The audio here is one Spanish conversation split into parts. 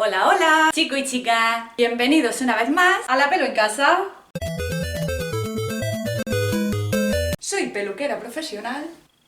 Hola, hola, chicos y chicas. Bienvenidos una vez más a La Pelo en Casa. Soy peluquera profesional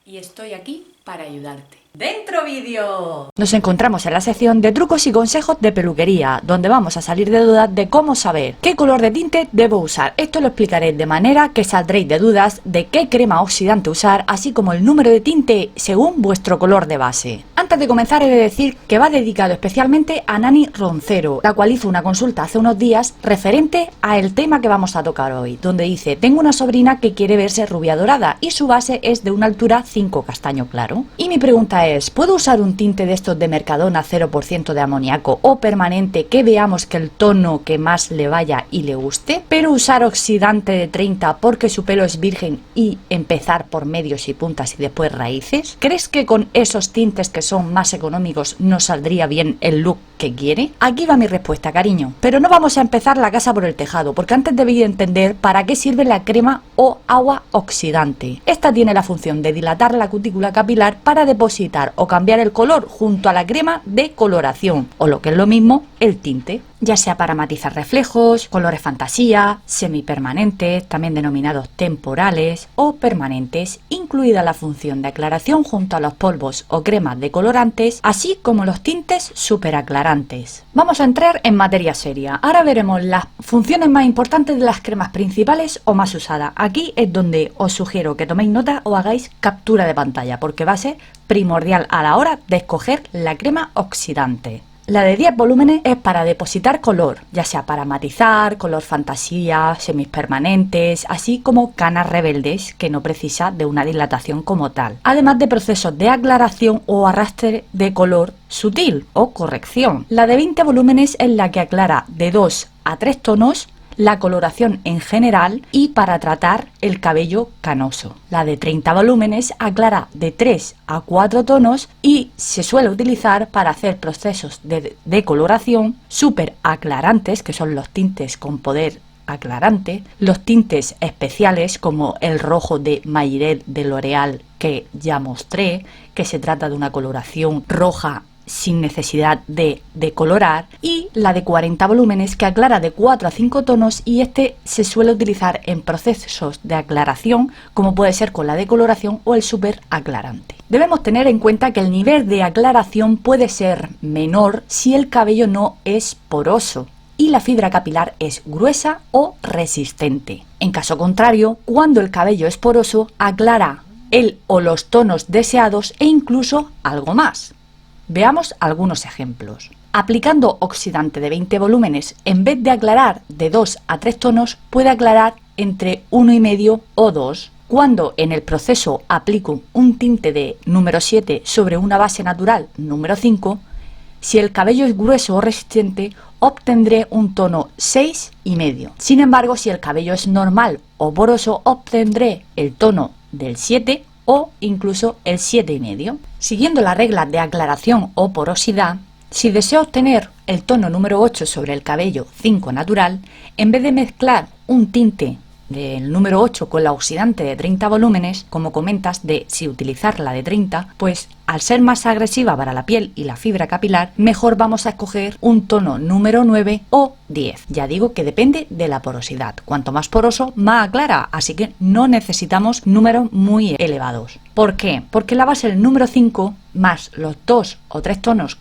y estoy aquí para ayudarte. ¡Dentro vídeo! Nos encontramos en la sección de trucos y consejos de peluquería, donde vamos a salir de dudas de cómo saber qué color de tinte debo usar. Esto lo explicaré de manera que saldréis de dudas de qué crema oxidante usar, así como el número de tinte según vuestro color de base. Antes de comenzar he de decir que va dedicado especialmente a Nani Roncero, la cual hizo una consulta hace unos días referente al tema que vamos a tocar hoy, donde dice: tengo una sobrina que quiere verse rubia dorada y su base es de una altura 5 castaño claro. Y mi pregunta es: ¿puedo usar un tinte de estos de Mercadona 0% de amoníaco o permanente que veamos que el tono que más le vaya y le guste? ¿Pero usar oxidante de 30 porque su pelo es virgen y empezar por medios y puntas y después raíces? ¿Crees que con esos tintes que son más económicos nos saldría bien el look que quiere? Aquí va mi respuesta, cariño. Pero no vamos a empezar la casa por el tejado, porque antes debéis entender para qué sirve la crema o agua oxidante. Esta tiene la función de dilatar la cutícula capilar para depositar o cambiar el color junto a la crema de coloración, o lo que es lo mismo, el tinte, ya sea para matizar reflejos, colores fantasía, semipermanentes, también denominados temporales o permanentes, incluida la función de aclaración junto a los polvos o cremas de colorantes, así como los tintes superaclarantes. Vamos a entrar en materia seria. Ahora veremos las funciones más importantes de las cremas principales o más usadas. Aquí es donde os sugiero que toméis nota o hagáis captura de pantalla, porque va a ser primordial a la hora de escoger la crema oxidante. La de 10 volúmenes es para depositar color, ya sea para matizar, color fantasía, semipermanentes, así como canas rebeldes, que no precisa de una dilatación como tal. Además de procesos de aclaración o arrastre de color sutil o corrección. La de 20 volúmenes es la que aclara de 2 a 3 tonos la coloración en general y para tratar el cabello canoso. La de 30 volúmenes aclara de 3 a 4 tonos y se suele utilizar para hacer procesos de decoloración súper aclarantes, que son los tintes con poder aclarante, los tintes especiales como el rojo de Mayret de L'Oréal que ya mostré, que se trata de una coloración roja sin necesidad de decolorar, y la de 40 volúmenes que aclara de 4 a 5 tonos, y este se suele utilizar en procesos de aclaración como puede ser con la decoloración o el súper aclarante. Debemos tener en cuenta que el nivel de aclaración puede ser menor si el cabello no es poroso y la fibra capilar es gruesa o resistente. En caso contrario, cuando el cabello es poroso, aclara el o los tonos deseados e incluso algo más. Veamos algunos ejemplos. Aplicando oxidante de 20 volúmenes, en vez de aclarar de 2 a 3 tonos, puede aclarar entre 1,5 o 2. Cuando en el proceso aplico un tinte de número 7 sobre una base natural número 5, si el cabello es grueso o resistente, obtendré un tono 6,5. Sin embargo, si el cabello es normal o poroso, obtendré el tono del 7 o incluso el 7,5. Siguiendo las reglas de aclaración o porosidad, si deseo obtener el tono número 8 sobre el cabello 5 natural, en vez de mezclar un tinte del número 8 con la oxidante de 30 volúmenes, como comentas de si utilizar la de 30, pues al ser más agresiva para la piel y la fibra capilar, mejor vamos a escoger un tono número 9 o 10. Ya digo que depende de la porosidad. Cuanto más poroso, más aclara, así que no necesitamos números muy elevados. ¿Por qué? Porque la base del número 5 más los 2 o 3 tonos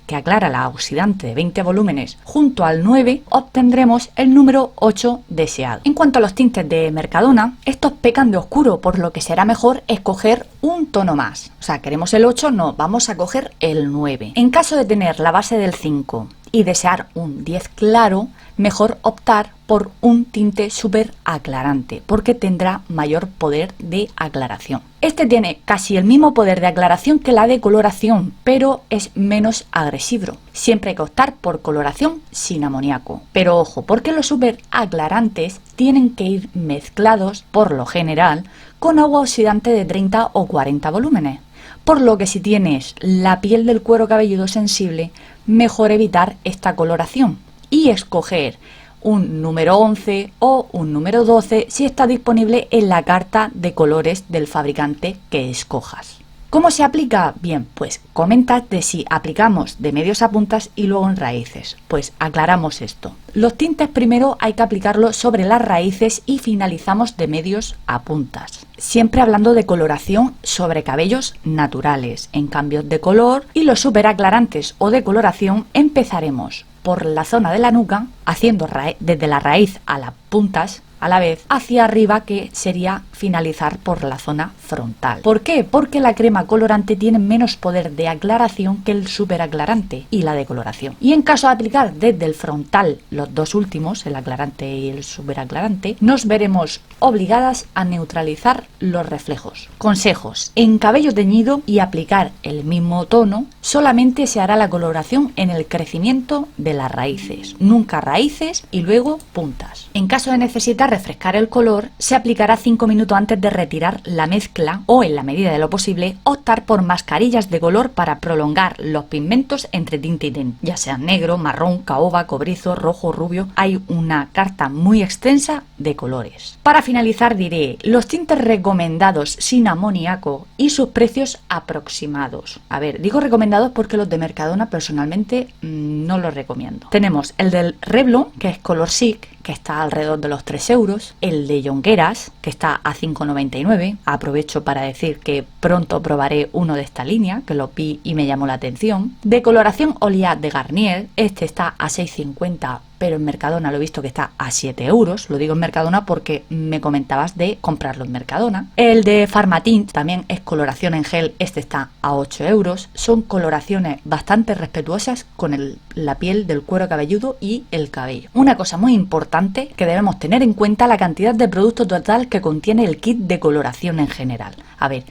que aclara la oxidante de 20 volúmenes junto al 9, obtendremos el número 8 deseado. En cuanto a los tintes de Mercadona, estos pecan de oscuro, por lo que será mejor escoger un tono más. O sea, queremos el 8, no, vamos a coger el 9. En caso de tener la base del 5 y desear un 10 claro, mejor optar por un tinte súper aclarante, porque tendrá mayor poder de aclaración. Este tiene casi el mismo poder de aclaración que la de coloración, pero es menos agresivo. Siempre hay que optar por coloración sin amoníaco. Pero ojo, porque los súper aclarantes tienen que ir mezclados, por lo general, con agua oxidante de 30 o 40 volúmenes. Por lo que si tienes la piel del cuero cabelludo sensible, mejor evitar esta coloración y escoger un número 11 o un número 12 si está disponible en la carta de colores del fabricante que escojas. ¿Cómo se aplica? Bien, pues comentas de si aplicamos de medios a puntas y luego en raíces. Pues aclaramos esto. Los tintes primero hay que aplicarlos sobre las raíces y finalizamos de medios a puntas. Siempre hablando de coloración sobre cabellos naturales, en cambios de color, y los superaclarantes o de coloración empezaremos por la zona de la nuca, haciendo desde la raíz a las puntas, a la vez hacia arriba, que sería finalizar por la zona frontal. ¿Por qué? Porque la crema colorante tiene menos poder de aclaración que el superaclarante y la decoloración. Y en caso de aplicar desde el frontal los dos últimos, el aclarante y el superaclarante, nos veremos obligadas a neutralizar los reflejos. Consejos: en cabello teñido y aplicar el mismo tono, solamente se hará la coloración en el crecimiento de las raíces, nunca raíces y luego puntas. En caso de necesitar refrescar el color, se aplicará 5 minutos antes de retirar la mezcla o, en la medida de lo posible, optar por mascarillas de color para prolongar los pigmentos entre tinte y tinte, ya sea negro, marrón, caoba, cobrizo, rojo, rubio. Hay una carta muy extensa de colores. Para finalizar diré los tintes recomendados sin amoníaco y sus precios aproximados. A ver, digo recomendados porque los de Mercadona personalmente no los recomiendo. Tenemos el del Revlon, que es Color Chic, que está alrededor de los 3 euros, el de Jonqueras, que está a 5,99. Aprovecho para decir que pronto probaré uno de esta línea, que lo vi y me llamó la atención. De coloración Oliat de Garnier, este está a 6,50, pero en Mercadona lo he visto que está a 7 euros. Lo digo en Mercadona porque me comentabas de comprarlo en Mercadona. El de Pharmatint también es coloración en gel, este está a 8 euros. Son coloraciones bastante respetuosas con la piel del cuero cabelludo y el cabello. Una cosa muy importante que debemos tener en cuenta: la cantidad de producto total que contiene el kit de coloración en general. A ver,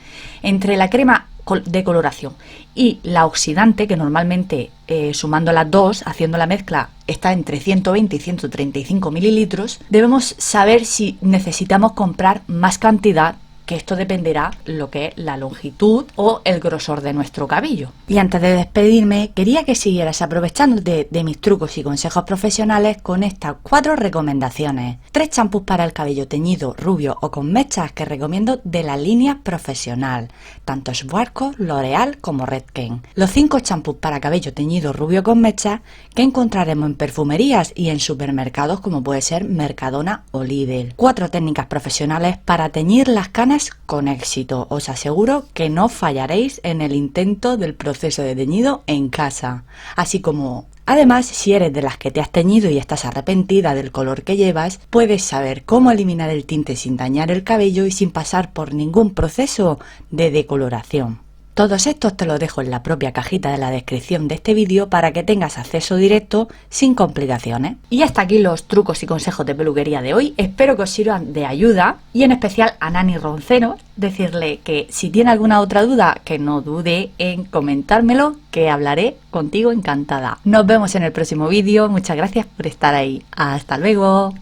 entre la crema de coloración y la oxidante, que normalmente sumando las dos, haciendo la mezcla, está entre 120 y 135 mililitros, debemos saber si necesitamos comprar más cantidad, que esto dependerá lo que es la longitud o el grosor de nuestro cabello. Y antes de despedirme, quería que siguieras aprovechándote de mis trucos y consejos profesionales con estas 4 recomendaciones. 3 champús para el cabello teñido, rubio o con mechas que recomiendo de la línea profesional, tanto Swarco, L'Oreal como Redken. Los 5 champús para cabello teñido rubio con mechas que encontraremos en perfumerías y en supermercados como puede ser Mercadona o Lidl. 4 técnicas profesionales para teñir las canas con éxito. Os aseguro que no fallaréis en el intento del proceso de teñido en casa. Así como, además, si eres de las que te has teñido y estás arrepentida del color que llevas, puedes saber cómo eliminar el tinte sin dañar el cabello y sin pasar por ningún proceso de decoloración. Todos estos te los dejo en la propia cajita de la descripción de este vídeo para que tengas acceso directo sin complicaciones. Y hasta aquí los trucos y consejos de peluquería de hoy. Espero que os sirvan de ayuda, y en especial a Nani Roncero, decirle que si tiene alguna otra duda, que no dude en comentármelo, que hablaré contigo encantada. Nos vemos en el próximo vídeo. Muchas gracias por estar ahí. Hasta luego.